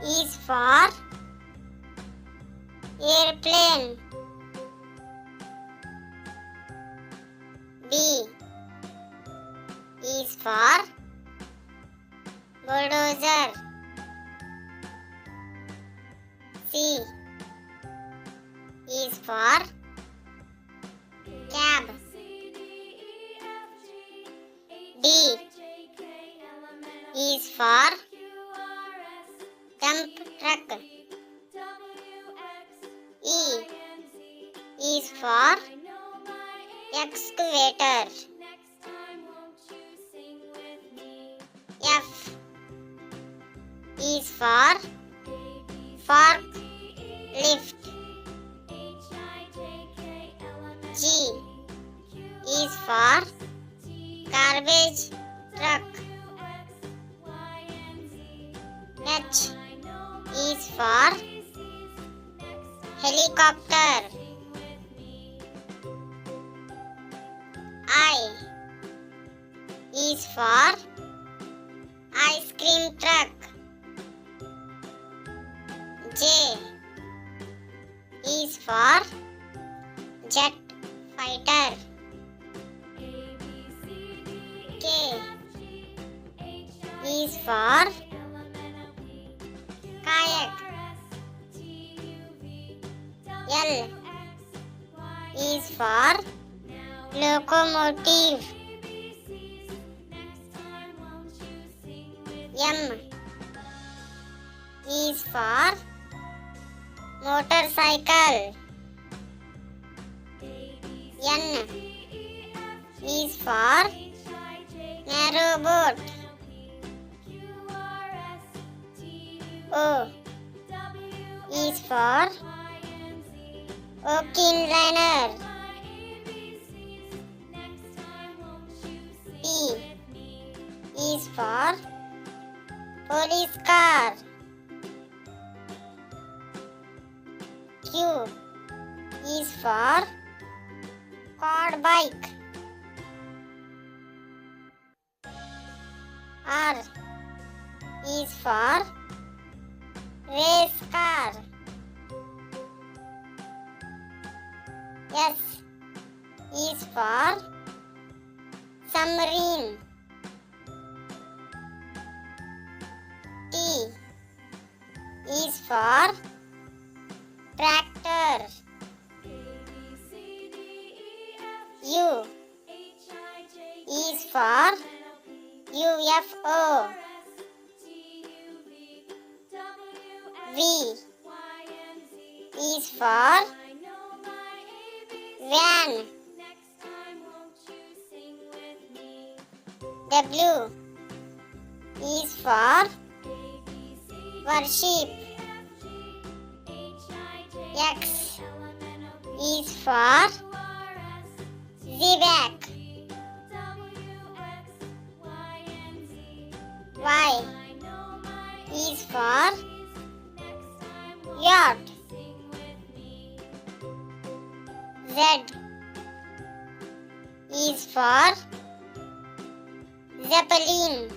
is for airplane. B is for bulldozer. C is for cab. D is for dump truck. E is for excavator. F is for forklift. G is for garbage truck. H is for helicopter. I is for ice cream truck. J is for jet fighter. K is for kayak. L is for locomotive. M is for motorcycle. N is for narrowboat. O is for Oakinliner. P is for police car. Q is for quad bike. R is for race car. S is for submarine. T is for tractor. U is for UFO. V is for van. W is for worship. X is for Zebak. Y is for yacht. Z is for zeppelin.